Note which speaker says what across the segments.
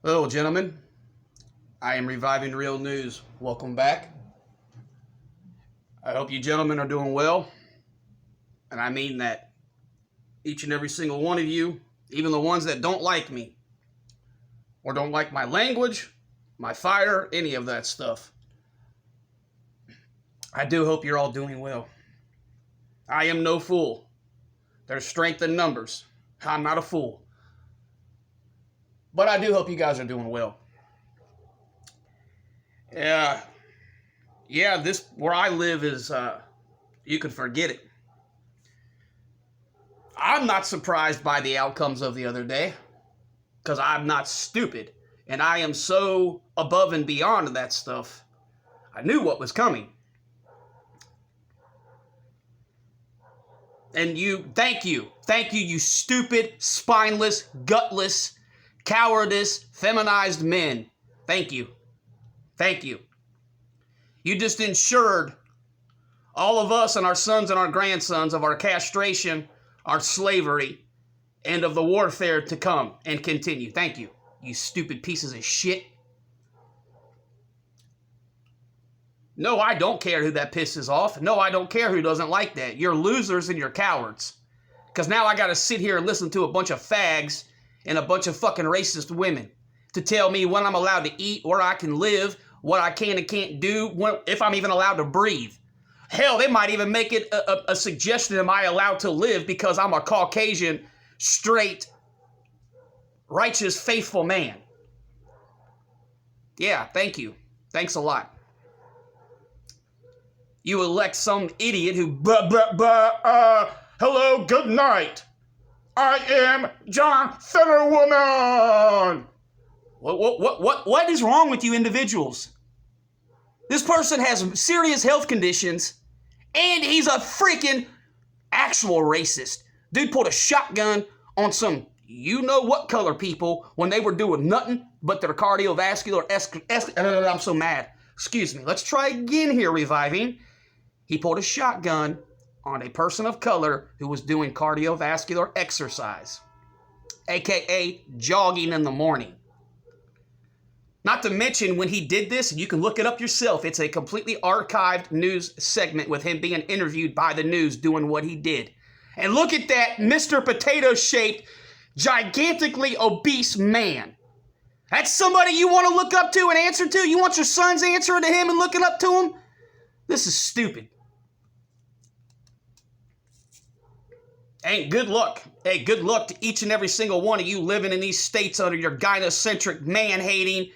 Speaker 1: Hello, gentlemen. I am Reviving Real News. Welcome back. I hope you gentlemen are doing well. And I mean that. Each and every single one of you, even the ones that don't like me, or don't like my language, my fire, any of that stuff. I do hope you're all doing well. I am no fool. There's strength in numbers. I'm not a fool. But I do hope you guys are doing well. This where I live is, you can forget it. I'm not surprised by the outcomes of the other day, because I'm not stupid, and I am so above and beyond that stuff. I knew what was coming. And thank you, you stupid, spineless, gutless, cowardice, feminized men. Thank you. You just ensured all of us and our sons and our grandsons of our castration, our slavery, and of the warfare to come and continue. Thank you, you stupid pieces of shit. No, I don't care who that pisses off. No, I don't care who doesn't like that. You're losers and you're cowards. Because now I got to sit here and listen to a bunch of fags and a bunch of fucking racist women to tell me when I'm allowed to eat, where I can live, what I can and can't do, if I'm even allowed to breathe. Hell, they might even make it a suggestion, am I allowed to live because I'm a Caucasian, straight, righteous, faithful man. Yeah, thank you. Thanks a lot. You elect some idiot who, hello, good night. I am John Fetterwoman. What is wrong with you individuals? This person has serious health conditions, and he's a freaking actual racist. Dude pulled a shotgun on some you-know-what color people when they were doing nothing but their cardiovascular... I'm so mad. Excuse me. Let's try again here, Reviving. He pulled a shotgun on a person of color who was doing cardiovascular exercise, aka jogging in the morning. Not to mention when he did this, and you can look it up yourself, it's a completely archived news segment with him being interviewed by the news doing what he did. And look at that Mr. Potato-shaped, gigantically obese man. That's somebody you want to look up to and answer to? You want your sons answering to him and looking up to him? This is stupid. Hey, good luck. Hey, good luck to each and every single one of you living in these states under your gynocentric, man-hating,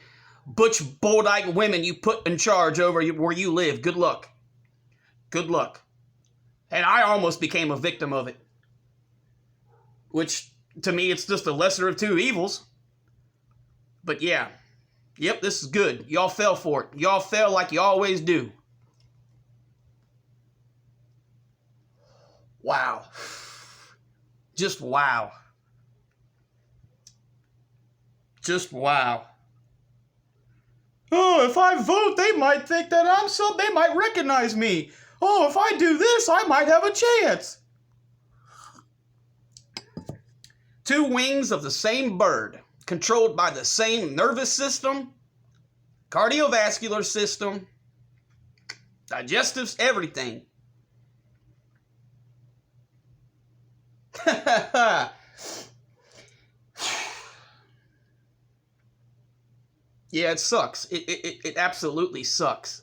Speaker 1: butch, bold-eyed women you put in charge over where you live. Good luck. Good luck. And I almost became a victim of it. Which, to me, it's just the lesser of two evils. But yeah. Yep, this is good. Y'all fell for it. Y'all fell like you always do. Wow. Just wow. Just wow. Oh, if I vote, they might think that they might recognize me. Oh, if I do this, I might have a chance. Two wings of the same bird, controlled by the same nervous system, cardiovascular system, digestive, everything. Yeah, it sucks. It absolutely sucks.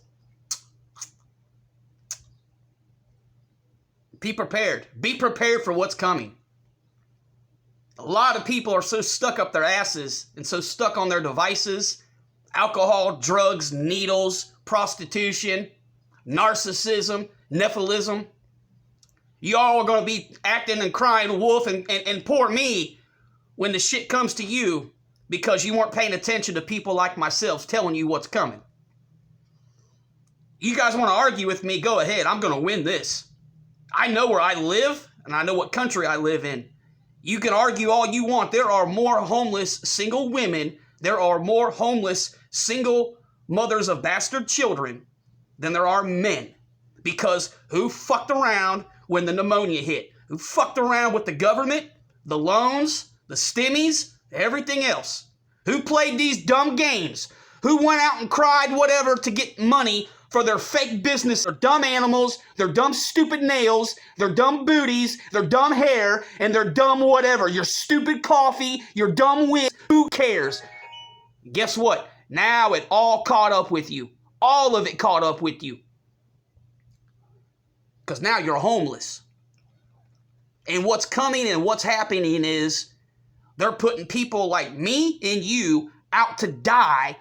Speaker 1: Be prepared. Be prepared for what's coming. A lot of people are so stuck up their asses and so stuck on their devices. Alcohol, drugs, needles, prostitution, narcissism, Nephilism. Y'all are going to be acting and crying wolf and poor me when the shit comes to you because you weren't paying attention to people like myself telling you what's coming. You guys want to argue with me? Go ahead. I'm going to win this. I know where I live, and I know what country I live in. You can argue all you want. There are more homeless single women. There are more homeless single mothers of bastard children than there are men. Because who fucked around when the pneumonia hit? Who fucked around with the government, the loans, the stimmies, everything else? Who played these dumb games? Who went out and cried whatever to get money for their fake business? Their dumb animals, their dumb stupid nails, their dumb booties, their dumb hair, and their dumb whatever. Your stupid coffee, your dumb wig. Who cares? Guess what? Now it all caught up with you. All of it caught up with you. Because now you're homeless. And what's coming and what's happening is they're putting people like me and you out to die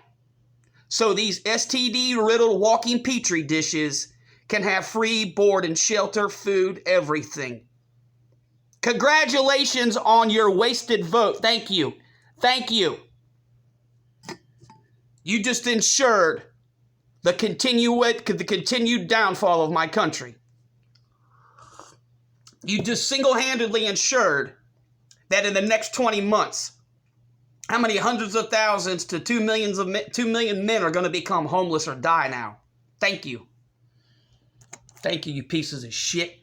Speaker 1: so these STD-riddled walking petri dishes can have free board and shelter, food, everything. Congratulations on your wasted vote. Thank you. Thank you. You just ensured the continued downfall of my country. You just single-handedly ensured that in the next 20 months, how many hundreds of thousands to 2 million men are going to become homeless or die now? Thank you. Thank you, you pieces of shit.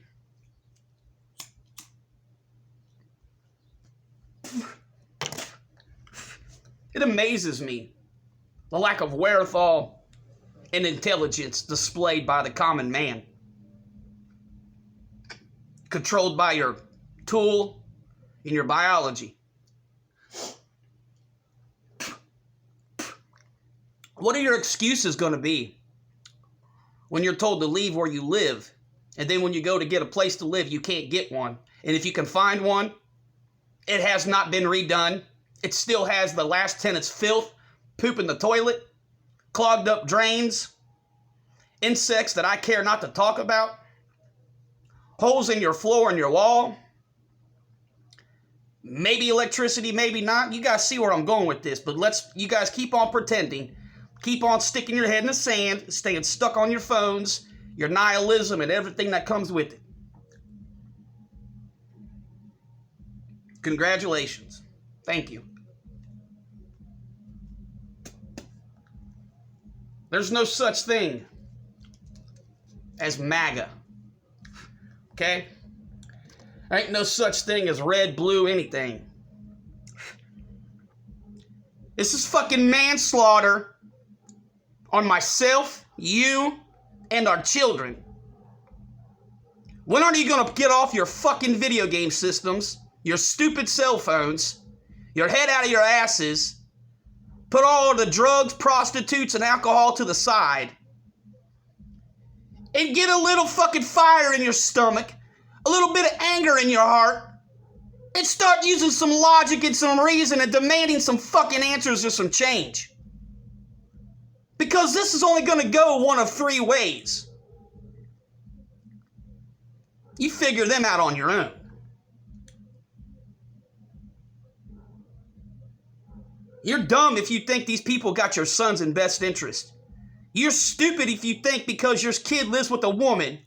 Speaker 1: It amazes me the lack of wherewithal and intelligence displayed by the common man. Controlled by your tool and your biology. What are your excuses going to be when you're told to leave where you live, and then when you go to get a place to live, you can't get one? And if you can find one, it has not been redone. It still has the last tenant's filth, poop in the toilet, clogged up drains, insects that I care not to talk about, holes in your floor and your wall, maybe electricity, maybe not. You guys see where I'm going with this, but you guys keep on pretending. Keep on sticking your head in the sand, staying stuck on your phones, your nihilism, and everything that comes with it. Congratulations. Thank you. There's no such thing as MAGA. Okay? There ain't no such thing as red, blue, anything. This is fucking manslaughter on myself, you, and our children. When are you gonna get off your fucking video game systems, your stupid cell phones, your head out of your asses, put all the drugs, prostitutes, and alcohol to the side, and get a little fucking fire in your stomach, a little bit of anger in your heart, and start using some logic and some reason and demanding some fucking answers or some change? Because this is only going to go one of three ways. You figure them out on your own. You're dumb if you think these people got your son's in best interest. You're stupid if you think because your kid lives with a woman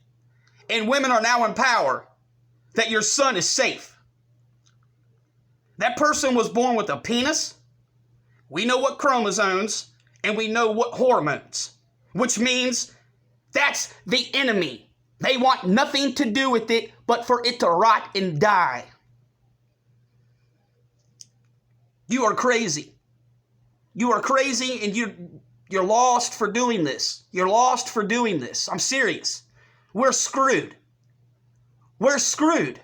Speaker 1: and women are now in power that your son is safe. That person was born with a penis. We know what chromosomes. And we know what hormones, which means that's the enemy. They want nothing to do with it but for it to rot and die. You are crazy. You are crazy, and you're lost for doing this. You're lost for doing this. I'm serious. We're screwed. We're screwed.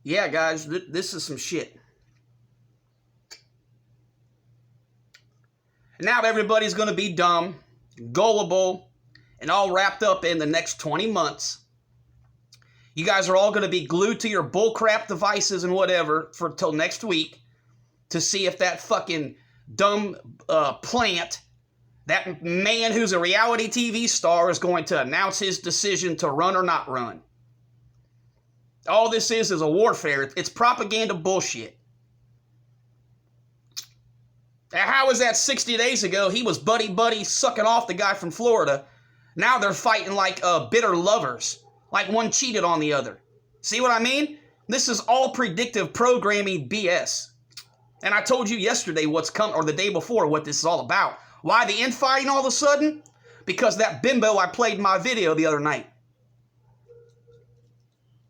Speaker 1: Yeah, guys, this is some shit. Now everybody's going to be dumb, gullible, and all wrapped up in the next 20 months. You guys are all going to be glued to your bullcrap devices and whatever for till next week to see if that fucking dumb plant, that man who's a reality TV star, is going to announce his decision to run or not run. All this is a warfare. It's propaganda bullshit. How was that 60 days ago? He was buddy sucking off the guy from Florida. Now they're fighting like bitter lovers. Like one cheated on the other. See what I mean? This is all predictive programming BS. And I told you yesterday what's coming, or the day before, what this is all about. Why the infighting all of a sudden? Because that bimbo I played in my video the other night.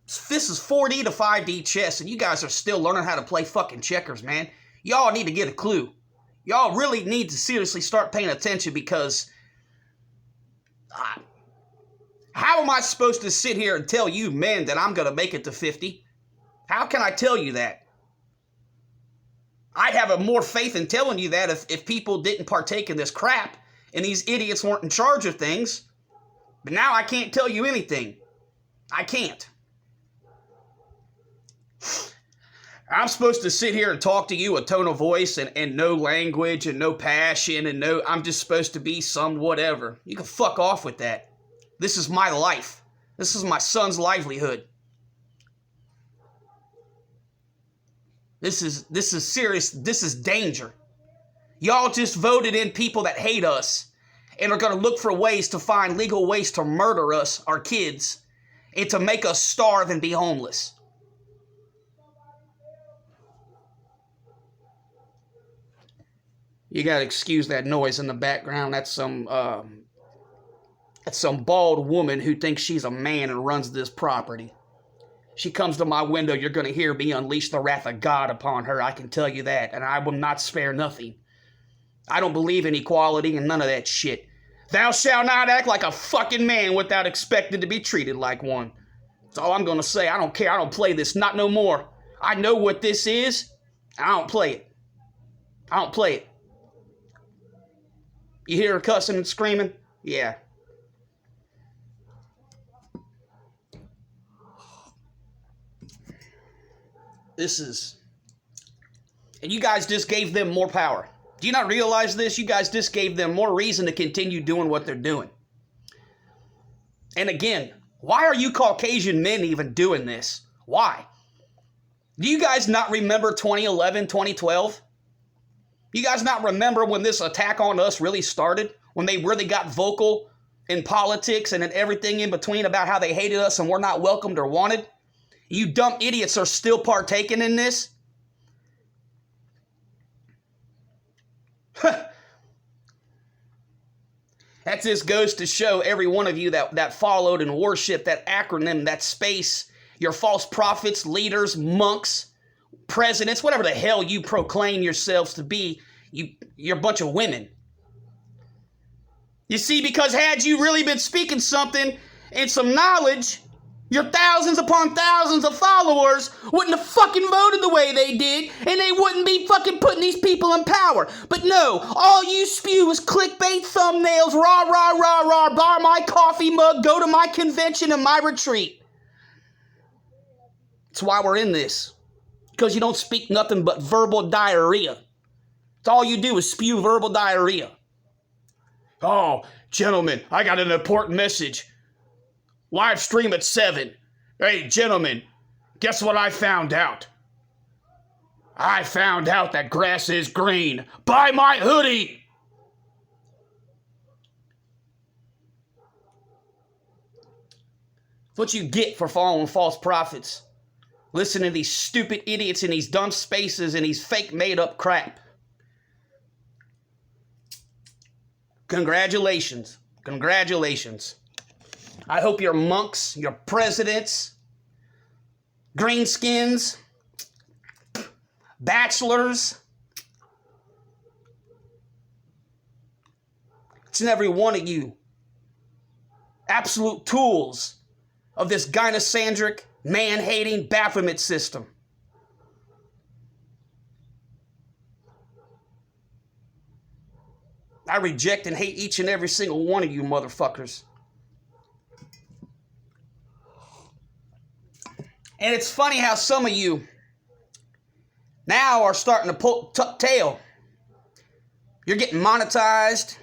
Speaker 1: This is 4D to 5D chess, and you guys are still learning how to play fucking checkers, man. Y'all need to get a clue. Y'all really need to seriously start paying attention, because how am I supposed to sit here and tell you men that I'm going to make it to 50? How can I tell you that? I'd have more faith in telling you that if people didn't partake in this crap and these idiots weren't in charge of things. But now I can't tell you anything. I can't. I'm supposed to sit here and talk to you a tone of voice and no language and no passion and no, I'm just supposed to be some whatever. You can fuck off with that. This is my life. This is my son's livelihood. This is serious. This is danger. Y'all just voted in people that hate us and are going to look for ways to find legal ways to murder us, our kids, and to make us starve and be homeless. You got to excuse that noise in the background. That's some bald woman who thinks she's a man and runs this property. She comes to my window, you're going to hear me unleash the wrath of God upon her. I can tell you that. And I will not spare nothing. I don't believe in equality and none of that shit. Thou shalt not act like a fucking man without expecting to be treated like one. That's all I'm going to say. I don't care. I don't play this. Not no more. I know what this is. I don't play it. I don't play it. You hear her cussing and screaming? Yeah. And you guys just gave them more power. Do you not realize this? You guys just gave them more reason to continue doing what they're doing. And again, why are you Caucasian men even doing this? Why? Do you guys not remember 2011, 2012? You guys not remember when this attack on us really started? When they really got vocal in politics and in everything in between about how they hated us and we're not welcomed or wanted? You dumb idiots are still partaking in this? That just goes to show every one of you that followed and worshiped that acronym, that space, your false prophets, leaders, monks, presidents, whatever the hell you proclaim yourselves to be, you're a bunch of women. You see, because had you really been speaking something and some knowledge, your thousands upon thousands of followers wouldn't have fucking voted the way they did, and they wouldn't be fucking putting these people in power. But no, all you spew is clickbait thumbnails, rah, rah, rah, rah, buy my coffee mug, go to my convention and my retreat. That's why we're in this. Because you don't speak nothing but verbal diarrhea. That's all you do is spew verbal diarrhea. Oh, gentlemen, I got an important message. Live stream at 7. Hey, gentlemen, guess what I found out? I found out that grass is green. Buy my hoodie! That's what you get for following false prophets. Listen to these stupid idiots in these dumb spaces and these fake made-up crap. Congratulations. Congratulations. I hope your monks, your presidents, greenskins, bachelors, each and every one of you, absolute tools of this gynocandric, man-hating Baphomet system. I reject and hate each and every single one of you motherfuckers. And it's funny how some of you now are starting to tuck tail. You're getting monetized.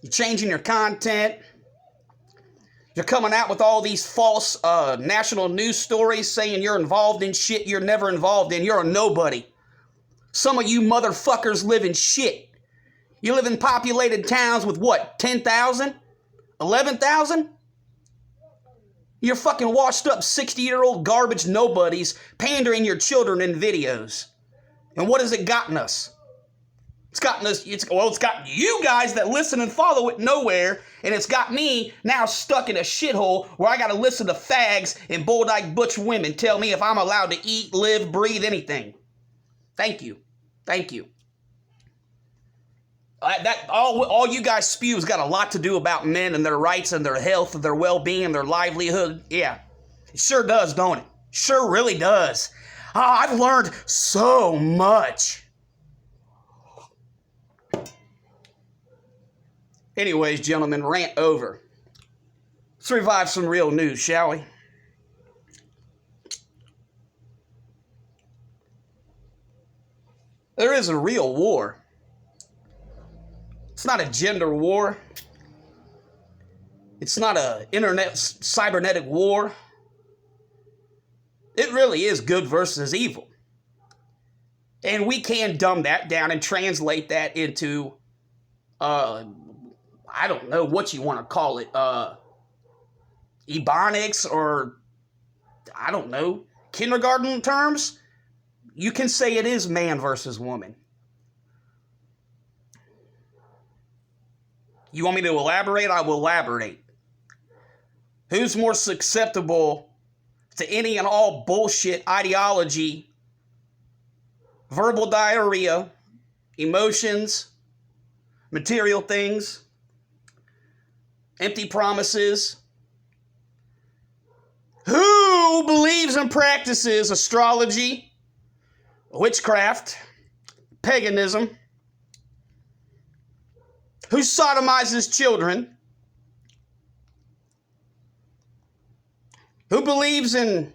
Speaker 1: You're changing your content. You're coming out with all these false national news stories saying you're involved in shit you're never involved in. You're a nobody. Some of you motherfuckers live in shit. You live in populated towns with what, 10,000? 11,000? You're fucking washed up 60-year-old garbage nobodies pandering your children in videos. And what has it gotten us? It's gotten you guys that listen and follow it nowhere, and it's got me now stuck in a shithole where I gotta listen to fags and Boldike butch women tell me if I'm allowed to eat, live, breathe, anything. Thank you. Thank you. All you guys spew has got a lot to do about men and their rights and their health and their well-being and their livelihood. Yeah, it sure does, don't it? Sure really does. I've learned so much. Anyways, gentlemen, rant over. Let's revive some real news, shall we? There is a real war. It's not a gender war. It's not a internet cybernetic war. It really is good versus evil. And we can dumb that down and translate that into, I don't know what you want to call it, ebonics or, I don't know, kindergarten terms. You can say it is man versus woman. You want me to elaborate? I will elaborate. Who's more susceptible to any and all bullshit ideology, verbal diarrhea, emotions, material things, empty promises? Who believes and practices astrology, witchcraft, paganism? Who sodomizes children? Who believes in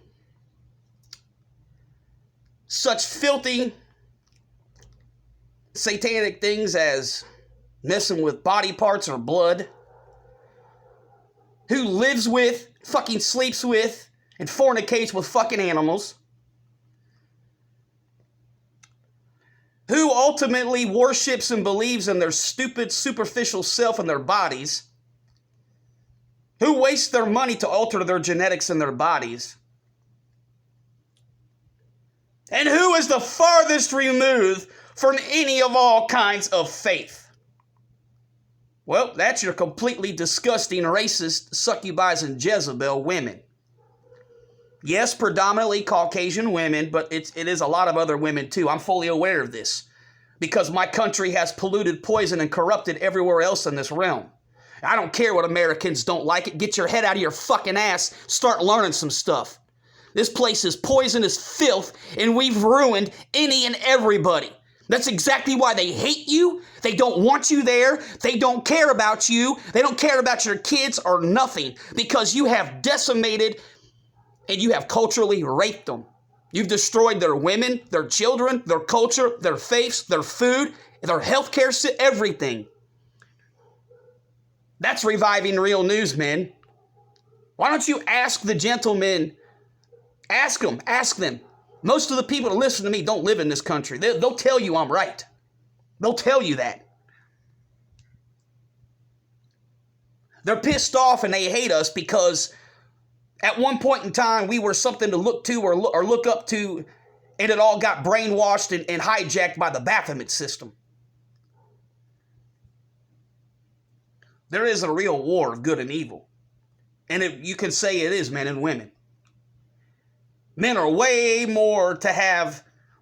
Speaker 1: such filthy, satanic things as messing with body parts or blood? Who lives with, fucking sleeps with, and fornicates with fucking animals? Who ultimately worships and believes in their stupid, superficial self and their bodies? Who wastes their money to alter their genetics in their bodies? And who is the farthest removed from any of all kinds of faith? Well, that's your completely disgusting, racist, succubus and Jezebel women. Yes, predominantly Caucasian women, but it is a lot of other women too. I'm fully aware of this because my country has polluted, poisoned, and corrupted everywhere else in this realm. I don't care what Americans don't like it. Get your head out of your fucking ass. Start learning some stuff. This place is poisonous filth, and we've ruined any and everybody. That's exactly why they hate you. They don't want you there. They don't care about you. They don't care about your kids or nothing because you have decimated and you have culturally raped them. You've destroyed their women, their children, their culture, their faiths, their food, their healthcare, everything. That's reviving real news, men. Why don't you ask the gentlemen? Ask them. Most of the people that listen to me don't live in this country. They'll tell you I'm right. They'll tell you that. They're pissed off and they hate us because at one point in time we were something to look to or look up to, and it all got brainwashed and hijacked by the Baphomet system. There is a real war of good and evil. And you can say it is men and women. Men are way more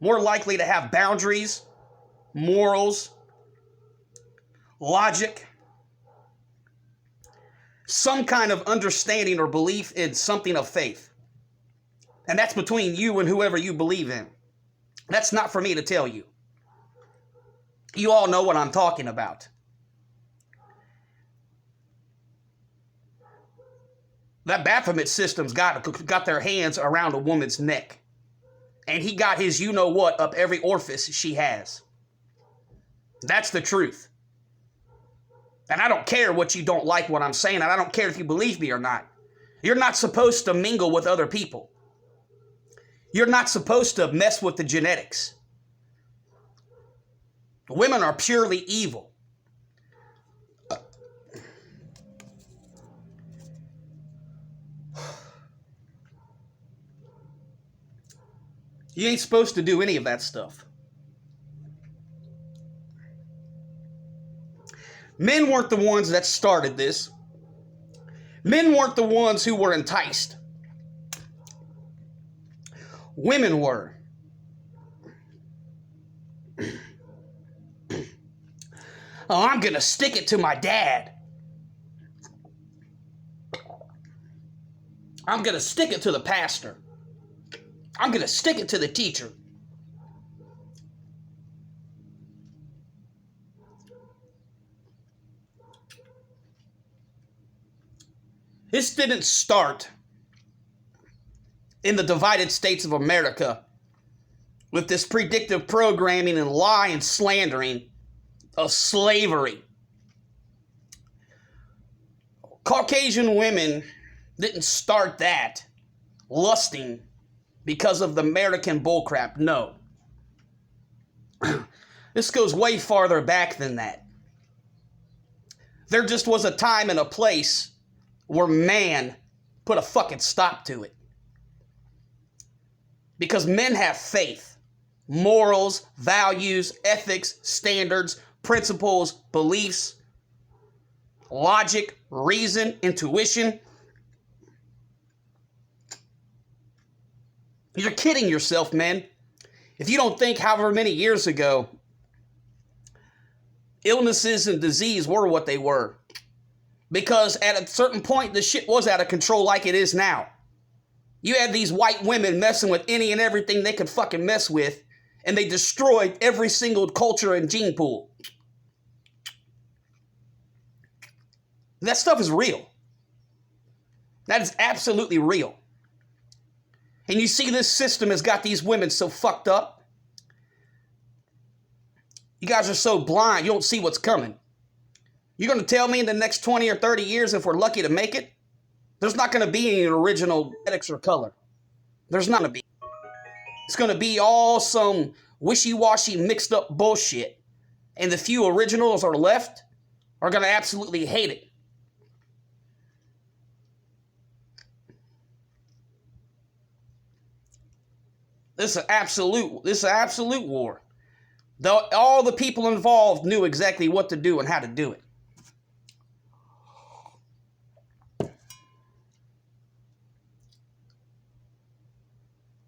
Speaker 1: likely to have boundaries, morals, logic, some kind of understanding or belief in something of faith. And that's between you and whoever you believe in. That's not for me to tell you. You all know what I'm talking about. That Baphomet system's got their hands around a woman's neck. And he got his you-know-what up every orifice she has. That's the truth. And I don't care what you don't like what I'm saying, and I don't care if you believe me or not. You're not supposed to mingle with other people. You're not supposed to mess with the genetics. Women are purely evil. You ain't supposed to do any of that stuff. Men weren't the ones that started this. Men weren't the ones who were enticed. Women were. Oh, I'm going to stick it to my dad. I'm going to stick it to the pastor. I'm going to stick it to the teacher. This didn't start in the divided states of America with this predictive programming and lie and slandering of slavery. Caucasian women didn't start that lusting because of the American bullcrap. No. This goes way farther back than that. There just was a time and a place where man put a fucking stop to it. Because men have faith, morals, values, ethics, standards, principles, beliefs, logic, reason, intuition. You're kidding yourself, man. If you don't think however many years ago, illnesses and disease were what they were. Because at a certain point, the shit was out of control like it is now. You had these white women messing with any and everything they could fucking mess with, and they destroyed every single culture and gene pool. That stuff is real. That is absolutely real. And you see this system has got these women so fucked up. You guys are so blind, you don't see what's coming. You're going to tell me in the next 20 or 30 years, if we're lucky to make it, there's not going to be any original aesthetics or color. There's not going to be. It's going to be all some wishy-washy mixed up bullshit. And the few originals are left are going to absolutely hate it. This is an absolute war. Though all the people involved knew exactly what to do and how to do it.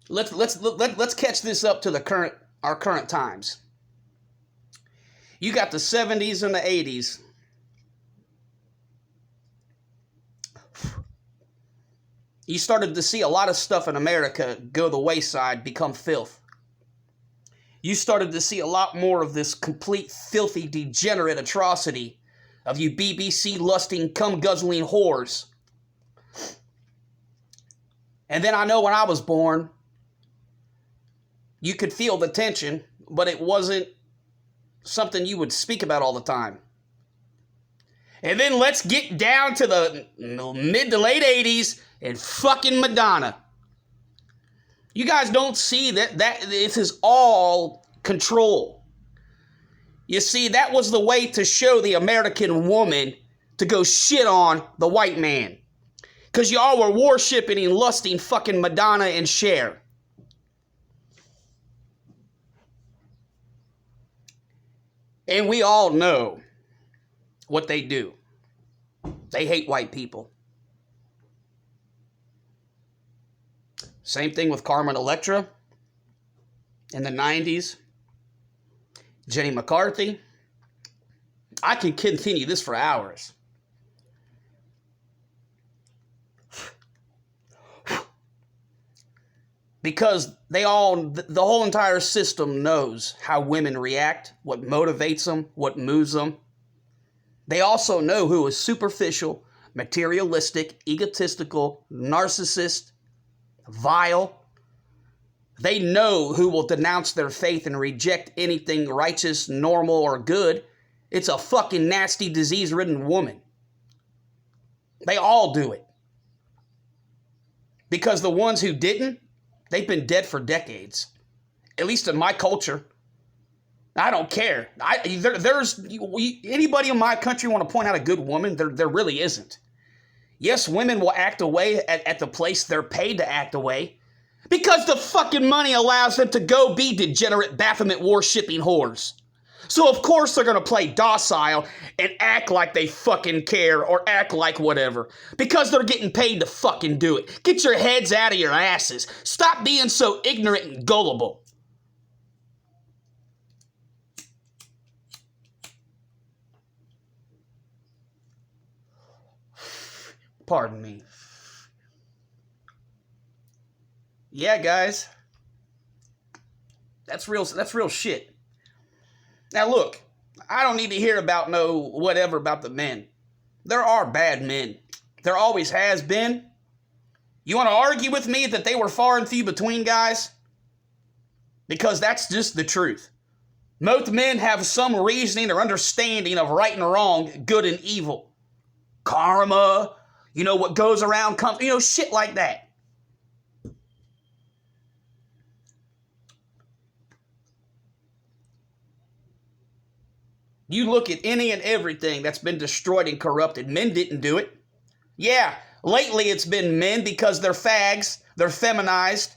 Speaker 1: Let's catch this up to our current times. You got the 70s and the 80s. You started to see a lot of stuff in America go the wayside, become filth. You started to see a lot more of this complete filthy, degenerate atrocity of you BBC lusting, cum guzzling whores. And then I know when I was born, you could feel the tension, but it wasn't something you would speak about all the time. And then let's get down to the mid to late 80s and fucking Madonna. You guys don't see that this is all control. You see, that was the way to show the American woman to go shit on the white man. Because y'all were worshiping and lusting fucking Madonna and Cher. And we all know what they do. They hate white people. Same thing with Carmen Electra in the 90s. Jenny McCarthy. I can continue this for hours. Because the whole entire system knows how women react, what motivates them, what moves them. They also know who is superficial, materialistic, egotistical, narcissist, vile. They know who will denounce their faith and reject anything righteous, normal, or good. It's a fucking nasty, disease-ridden woman. They all do it. Because the ones who didn't, they've been dead for decades. At least in my culture. I don't care. There's anybody in my country want to point out a good woman? There really isn't. Yes, women will act away at the place they're paid to act away. Because the fucking money allows them to go be degenerate Baphomet worshipping whores. So of course they're going to play docile and act like they fucking care or act like whatever. Because they're getting paid to fucking do it. Get your heads out of your asses. Stop being so ignorant and gullible. Pardon me. Yeah, guys. That's real shit. Now look, I don't need to hear about no whatever about the men. There are bad men. There always has been. You want to argue with me that they were far and few between, guys? Because that's just the truth. Most men have some reasoning or understanding of right and wrong, good and evil. Karma, what goes around comes, shit like that. You look at any and everything that's been destroyed and corrupted. Men didn't do it. Yeah, lately it's been men because they're fags, they're feminized,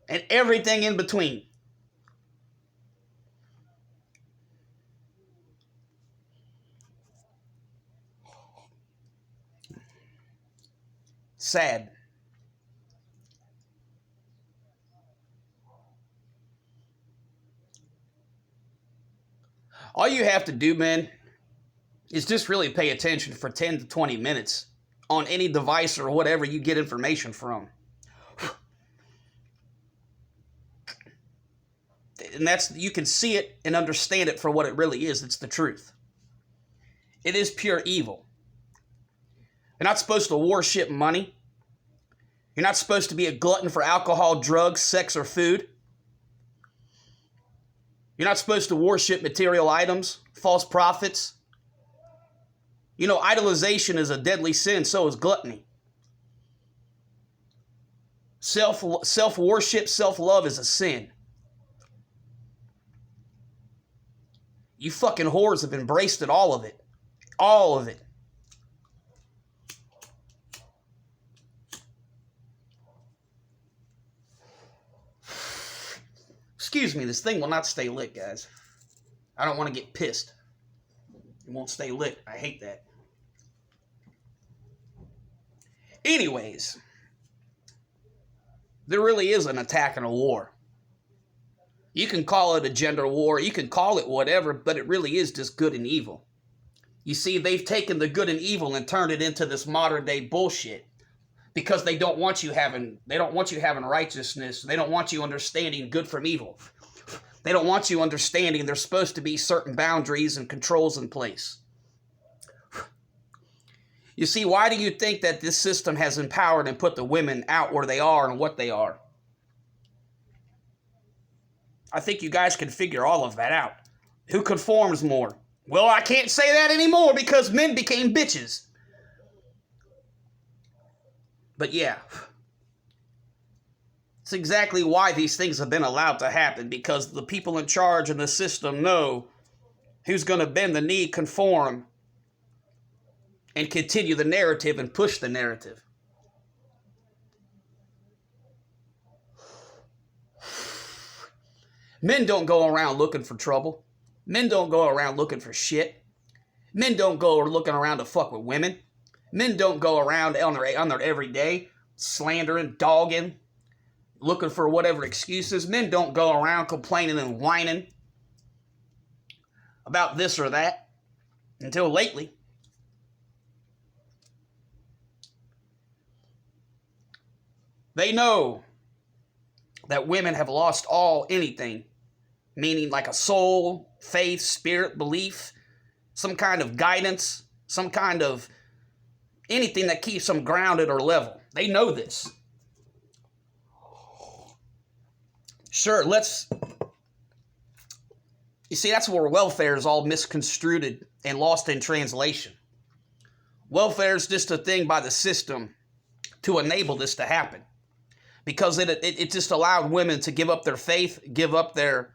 Speaker 1: and everything in between. Sad. All you have to do, man, is just really pay attention for 10 to 20 minutes on any device or whatever you get information from. And you can see it and understand it for what it really is. It's the truth. It is pure evil. You're not supposed to worship money. You're not supposed to be a glutton for alcohol, drugs, sex, or food. You're not supposed to worship material items, false prophets. Idolization is a deadly sin, so is gluttony. Self-worship, self-love is a sin. You fucking whores have embraced it, all of it. All of it. Excuse me, this thing will not stay lit, guys. I don't want to get pissed. It won't stay lit. I hate that. Anyways, there really is an attack and a war. You can call it a gender war, you can call it whatever, but it really is just good and evil. You see, they've taken the good and evil and turned it into this modern day bullshit. Because they don't want you having righteousness. They don't want you understanding good from evil. They don't want you understanding there's supposed to be certain boundaries and controls in place. You see, why do you think that this system has empowered and put the women out where they are and what they are? I think you guys can figure all of that out. Who conforms more? Well, I can't say that anymore because men became bitches. But yeah, it's exactly why these things have been allowed to happen, because the people in charge in the system know who's going to bend the knee, conform, and continue the narrative and push the narrative. Men don't go around looking for trouble. Men don't go around looking for shit. Men don't go looking around to fuck with women. Men don't go around on their everyday slandering, dogging, looking for whatever excuses. Men don't go around complaining and whining about this or that until lately. They know that women have lost anything, meaning like a soul, faith, spirit, belief, some kind of guidance, some kind of anything that keeps them grounded or level. They know this. Sure, you see, that's where welfare is all misconstrued and lost in translation. Welfare is just a thing by the system to enable this to happen. Because it just allowed women to give up their faith, give up their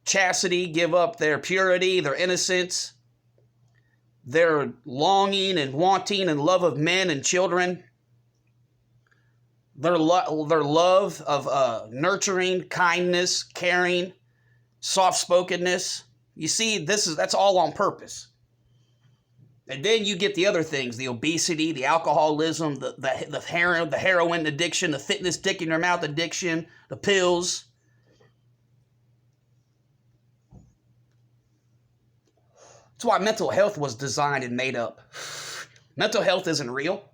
Speaker 1: chastity, give up their purity, their innocence, their longing and wanting and love of men and children, their love of nurturing, kindness, caring, soft-spokenness. You see, that's all on purpose. And then you get the other things, the obesity, the alcoholism, the heroin addiction, the fitness dick in your mouth addiction, the pills. That's why mental health was designed and made up. Mental health isn't real.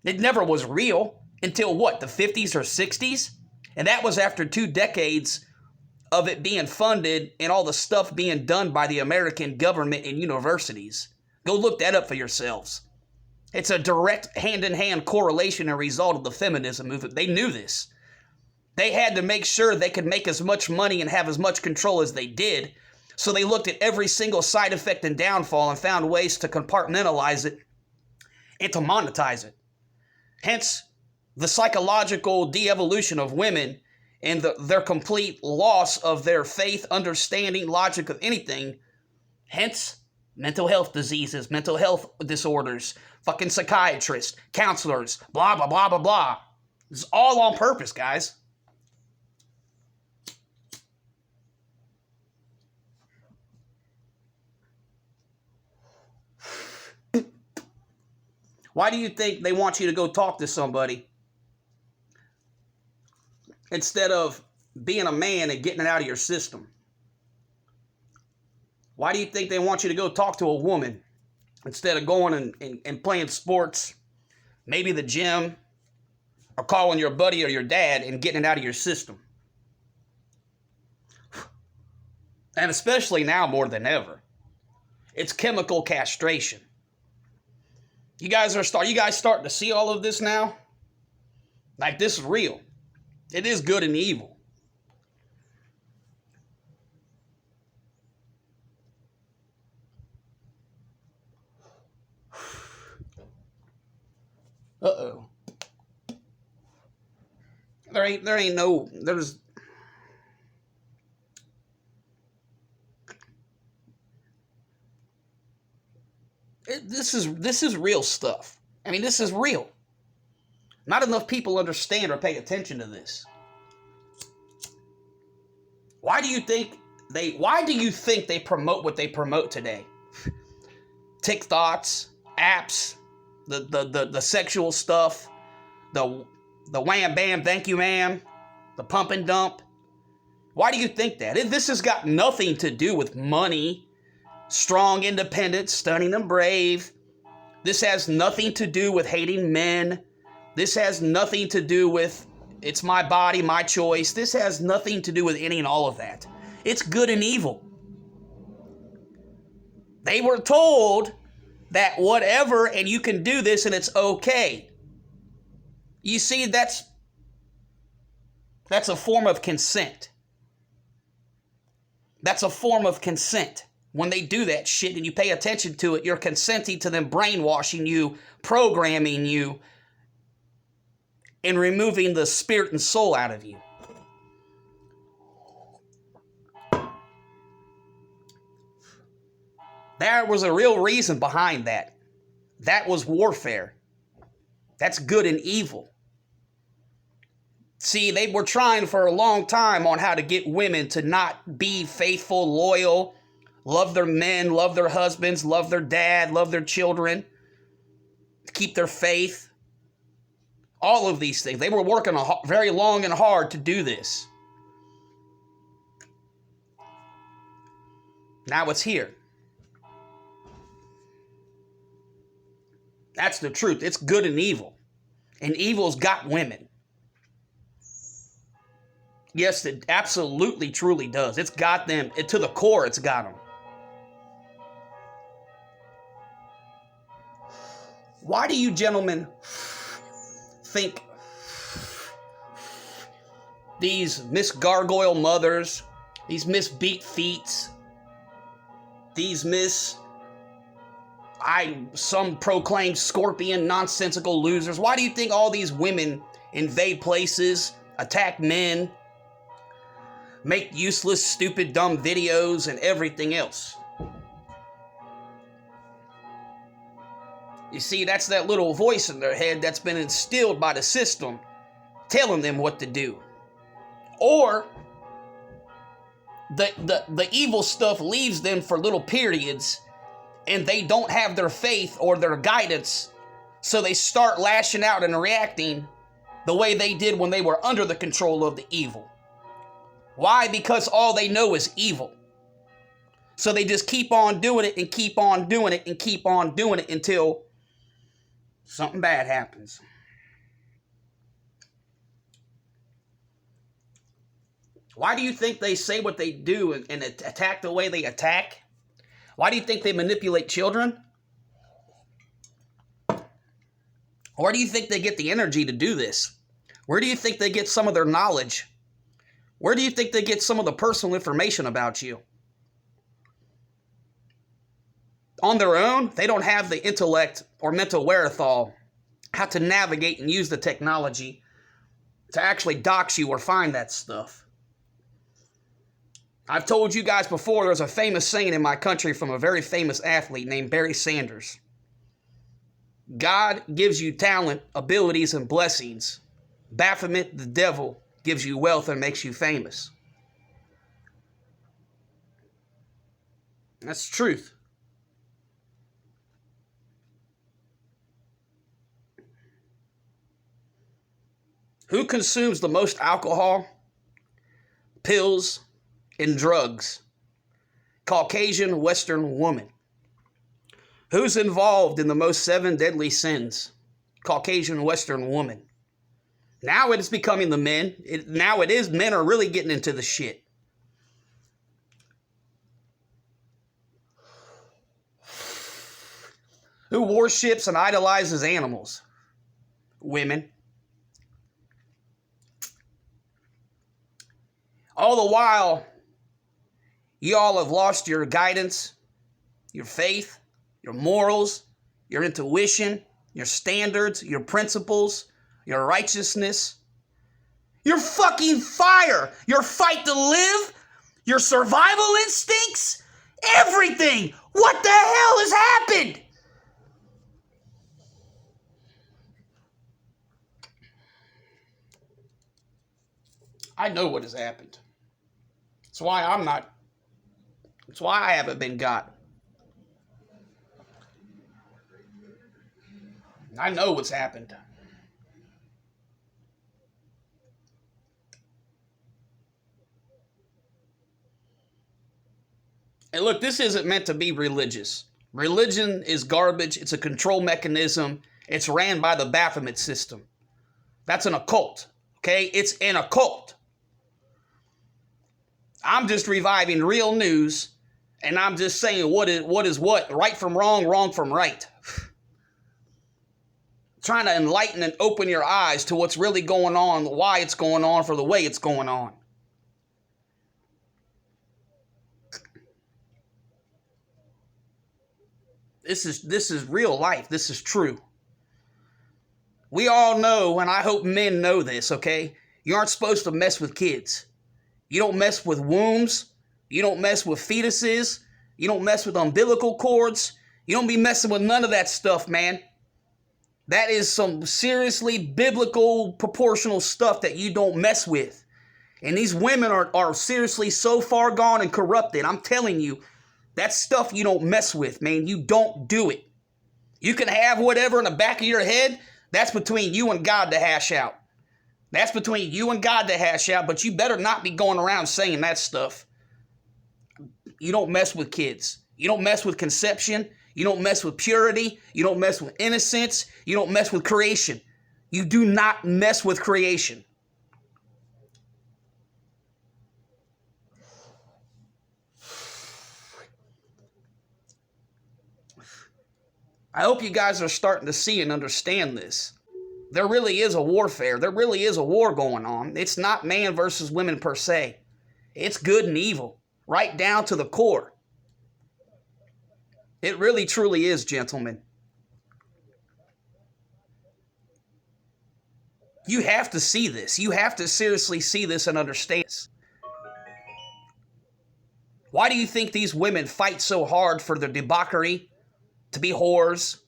Speaker 1: It never was real until what, the 50s or 60s? And that was after 2 decades of it being funded and all the stuff being done by the American government and universities. Go look that up for yourselves. It's a direct hand-in-hand correlation and result of the feminism movement. They knew this. They had to make sure they could make as much money and have as much control as they did. So they looked at every single side effect and downfall and found ways to compartmentalize it and to monetize it. Hence, the psychological de-evolution of women and their complete loss of their faith, understanding, logic of anything. Hence, mental health diseases, mental health disorders, fucking psychiatrists, counselors, blah, blah, blah, blah, blah. It's all on purpose, guys. Why do you think they want you to go talk to somebody instead of being a man and getting it out of your system? Why do you think they want you to go talk to a woman instead of going and playing sports, maybe the gym, or calling your buddy or your dad and getting it out of your system? And especially now more than ever, it's chemical castration. You guys starting to see all of this now? Like, this is real. It is good and evil. Uh-oh. This is real stuff. I mean, this is real. Not enough people understand or pay attention to this. Why do you think they promote what they promote today? TikToks, apps, the sexual stuff, the wham bam, thank you ma'am, the pump and dump. Why do you think that? This has got nothing to do with money, strong, independent, stunning, and brave. This has nothing to do with hating men. This has nothing to do with it's my body, my choice. This has nothing to do with any and all of that. It's good and evil. They were told that whatever, and you can do this and it's okay. You see, that's a form of consent. That's a form of consent. When they do that shit and you pay attention to it, you're consenting to them brainwashing you, programming you, and removing the spirit and soul out of you. There was a real reason behind that. That was warfare. That's good and evil. See, they were trying for a long time on how to get women to not be faithful, loyal, love their men, love their husbands, love their dad, love their children, keep their faith. All of these things. They were working very long and hard to do this. Now it's here. That's the truth. It's good and evil. And evil's got women. Yes, it absolutely, truly does. It's got them. To the core, it's got them. Why do you gentlemen think these Miss Gargoyle mothers, these Miss Beat Feets, these some proclaimed scorpion nonsensical losers, why do you think all these women invade places, attack men, make useless, stupid, dumb videos and everything else? You see, that's that little voice in their head that's been instilled by the system telling them what to do. Or the evil stuff leaves them for little periods, and they don't have their faith or their guidance, so they start lashing out and reacting the way they did when they were under the control of the evil. Why? Because all they know is evil. So they just keep on doing it and keep on doing it and keep on doing it until something bad happens. Why do you think they say what they do and attack the way they attack? Why do you think they manipulate children? Where do you think they get the energy to do this? Where do you think they get some of their knowledge? Where do you think they get some of the personal information about you? On their own, they don't have the intellect or mental wherewithal how to navigate and use the technology to actually dox you or find that stuff. I've told you guys before, there's a famous saying in my country from a very famous athlete named Barry Sanders. God gives you talent, abilities, and blessings. Baphomet, the devil, gives you wealth and makes you famous. That's the truth. Who consumes the most alcohol, pills, and drugs? Caucasian Western woman. Who's involved in the most 7 deadly sins? Caucasian Western woman. Now it is becoming the men. Men are really getting into the shit. Who worships and idolizes animals? Women. All the while, y'all have lost your guidance, your faith, your morals, your intuition, your standards, your principles, your righteousness, your fucking fire, your fight to live, your survival instincts, everything. What the hell has happened? I know what has happened. That's why I haven't been got. I know what's happened. And look, this isn't meant to be religious. Religion is garbage. It's a control mechanism. It's ran by the Baphomet system. That's an occult. Okay? It's an occult. I'm just reviving real news, and I'm just saying what is what, right from wrong, wrong from right. Trying to enlighten and open your eyes to what's really going on, why it's going on, for the way it's going on. This is real life. This is true. We all know, and I hope men know this, okay? You aren't supposed to mess with kids. You don't mess with wombs. You don't mess with fetuses. You don't mess with umbilical cords. You don't be messing with none of that stuff, man. That is some seriously biblical proportional stuff that you don't mess with. And these women are seriously so far gone and corrupted. I'm telling you, that's stuff you don't mess with, man. You don't do it. You can have whatever in the back of your head. That's between you and God to hash out. That's between you and God to hash out, but you better not be going around saying that stuff. You don't mess with kids. You don't mess with conception. You don't mess with purity. You don't mess with innocence. You don't mess with creation. You do not mess with creation. I hope you guys are starting to see and understand this. There really is a warfare. There really is a war going on. It's not man versus women per se. It's good and evil, right down to the core. It really truly is, gentlemen. You have to see this. You have to seriously see this and understand this. Why do you think these women fight so hard for their debauchery, to be whores,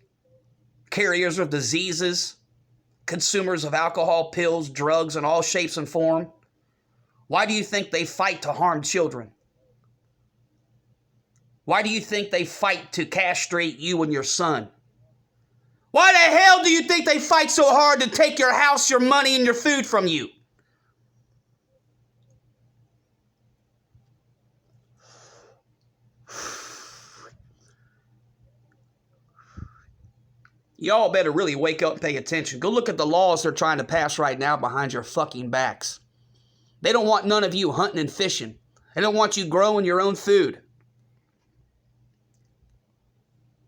Speaker 1: carriers of diseases, consumers of alcohol, pills, drugs in all shapes and form? Why do you think they fight to harm children? Why do you think they fight to castrate you and your son? Why the hell do you think they fight so hard to take your house, your money, and your food from you? Y'all better really wake up and pay attention. Go look at the laws they're trying to pass right now behind your fucking backs. They don't want none of you hunting and fishing. They don't want you growing your own food.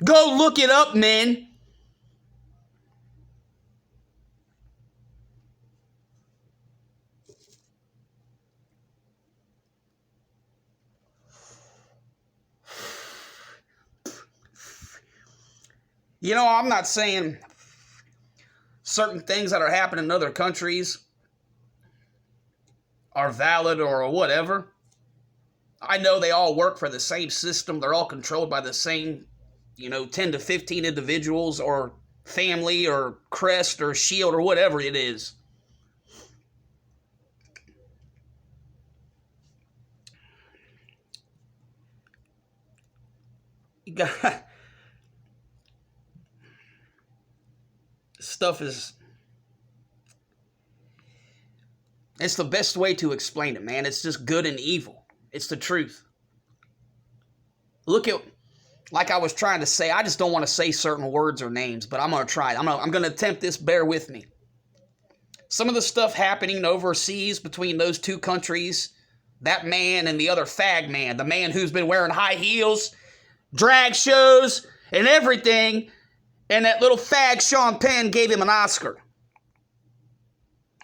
Speaker 1: Go look it up, men. You know, I'm not saying certain things that are happening in other countries are valid or whatever. I know they all work for the same system. They're all controlled by the same, 10 to 15 individuals or family or crest or shield or whatever it is. You got... Stuff is... It's the best way to explain it, man. It's just good and evil. It's the truth. Look at... Like I was trying to say, I just don't want to say certain words or names, but I'm going to try it. I'm going to attempt this. Bear with me. Some of the stuff happening overseas between those two countries, that man and the other fag man, the man who's been wearing high heels, drag shows, and everything, and that little fag Sean Penn gave him an Oscar.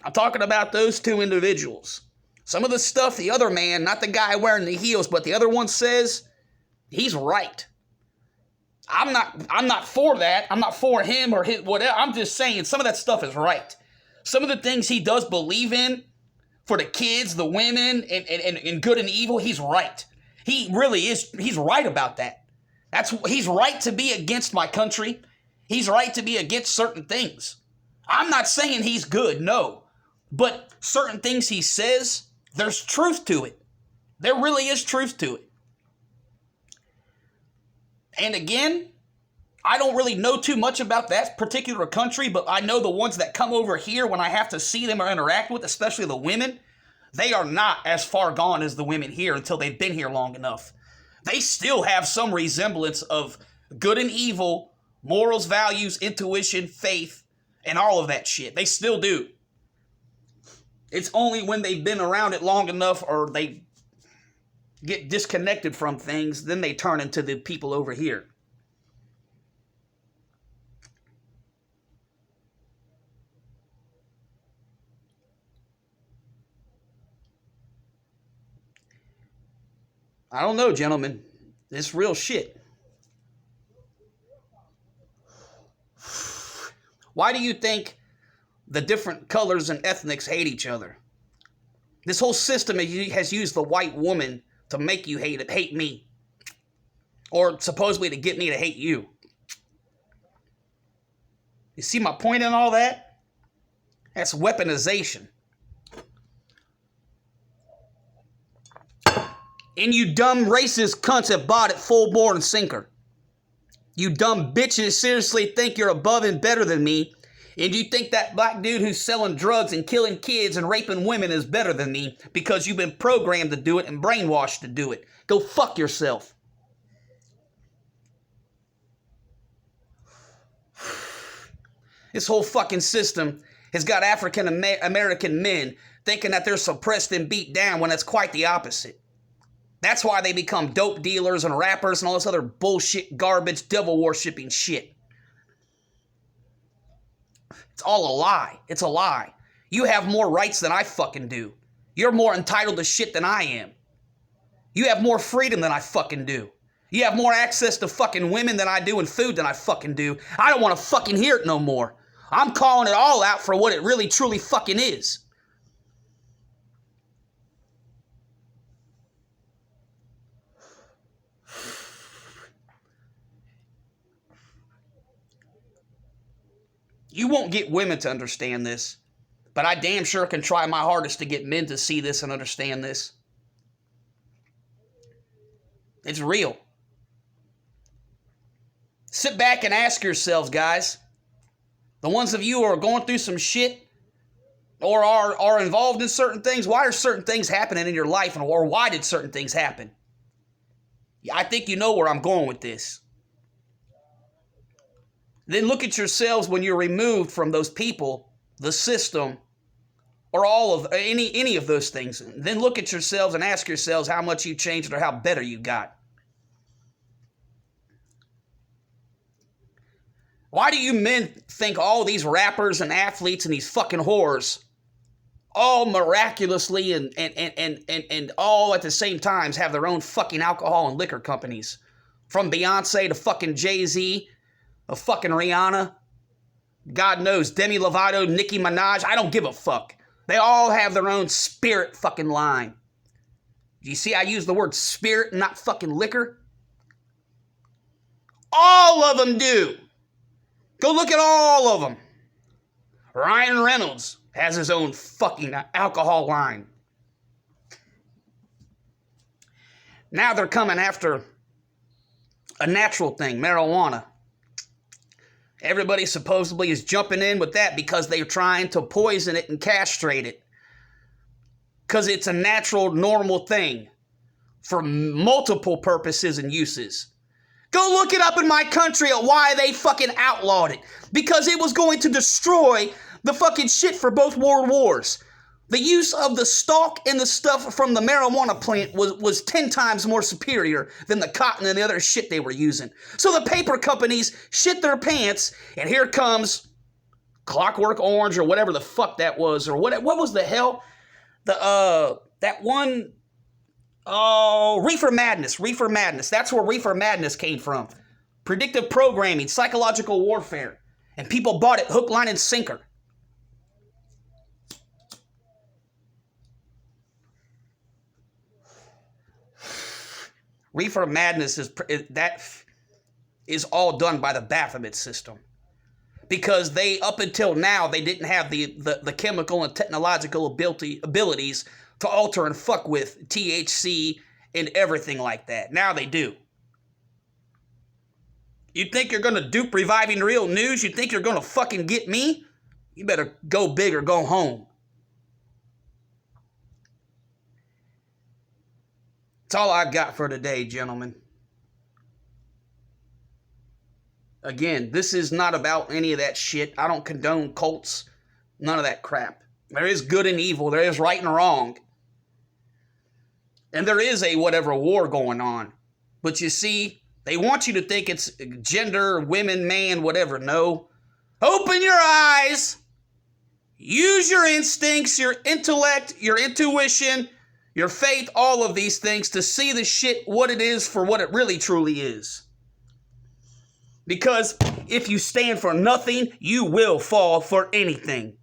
Speaker 1: I'm talking about those two individuals. Some of the stuff the other man, not the guy wearing the heels, but the other one says, he's right. I'm not for that. I'm not for him or his whatever. I'm just saying some of that stuff is right. Some of the things he does believe in for the kids, the women, and good and evil, he's right. He really is. He's right about that. He's right to be against my country. He's right to be against certain things. I'm not saying he's good, no. But certain things he says, there's truth to it. There really is truth to it. And again, I don't really know too much about that particular country, but I know the ones that come over here when I have to see them or interact with, especially the women, they are not as far gone as the women here until they've been here long enough. They still have some resemblance of good and evil, morals, values, intuition, faith, and all of that shit. They still do. It's only when they've been around it long enough or they get disconnected from things, then they turn into the people over here. I don't know, gentlemen. It's real shit. Why do you think the different colors and ethnics hate each other? This whole system has used the white woman to make you hate me. Or supposedly to get me to hate you. You see my point in all that? That's weaponization. And you dumb racist cunts have bought it full bore and sinker. You dumb bitches seriously think you're above and better than me. And you think that black dude who's selling drugs and killing kids and raping women is better than me because you've been programmed to do it and brainwashed to do it. Go fuck yourself. This whole fucking system has got African American men thinking that they're suppressed and beat down when it's quite the opposite. That's why they become dope dealers and rappers and all this other bullshit, garbage, devil-worshipping shit. It's all a lie. It's a lie. You have more rights than I fucking do. You're more entitled to shit than I am. You have more freedom than I fucking do. You have more access to fucking women than I do and food than I fucking do. I don't want to fucking hear it no more. I'm calling it all out for what it really truly fucking is. You won't get women to understand this, but I damn sure can try my hardest to get men to see this and understand this. It's real. Sit back and ask yourselves, guys. The ones of you who are going through some shit or are involved in certain things, why are certain things happening in your life, or why did certain things happen? I think you know where I'm going with this. Then look at yourselves when you're removed from those people, the system, or all of any of those things. Then look at yourselves and ask yourselves how much you changed or how better you got. Why do you men think all these rappers and athletes and these fucking whores all miraculously and all at the same times have their own fucking alcohol and liquor companies? From Beyonce to fucking Jay-Z, to fucking Rihanna, God knows, Demi Lovato, Nicki Minaj, I don't give a fuck. They all have their own spirit fucking line. You see I use the word spirit and not fucking liquor? All of them do. Go look at all of them. Ryan Reynolds has his own fucking alcohol line. Now they're coming after a natural thing, marijuana. Everybody supposedly is jumping in with that because they're trying to poison it and castrate it. Because it's a natural, normal thing for multiple purposes and uses. Go look it up in my country at why they fucking outlawed it. Because it was going to destroy the fucking shit for both world wars. The use of the stalk and the stuff from the marijuana plant was 10 times more superior than the cotton and the other shit they were using. So the paper companies shit their pants, and here comes Clockwork Orange or whatever the fuck that was, or what was the hell? That one... Oh, Reefer Madness. Reefer Madness. That's where Reefer Madness came from. Predictive programming, psychological warfare. And people bought it hook, line, and sinker. Reefer Madness is all done by the Baphomet system. Because they, up until now, they didn't have the chemical and technological abilities to alter and fuck with THC and everything like that. Now they do. You think you're going to dupe Reviving Real News? You think you're going to fucking get me? You better go big or go home. That's all I got for today, gentlemen. Again, this is not about any of that shit. I don't condone cults. None of that crap. There is good and evil. There is right and wrong. And there is a whatever war going on. But you see, they want you to think it's gender, women, man, whatever. No. Open your eyes. Use your instincts, your intellect, your intuition, your faith, all of these things to see the shit, what it is for what it really truly is. Because if you stand for nothing, you will fall for anything.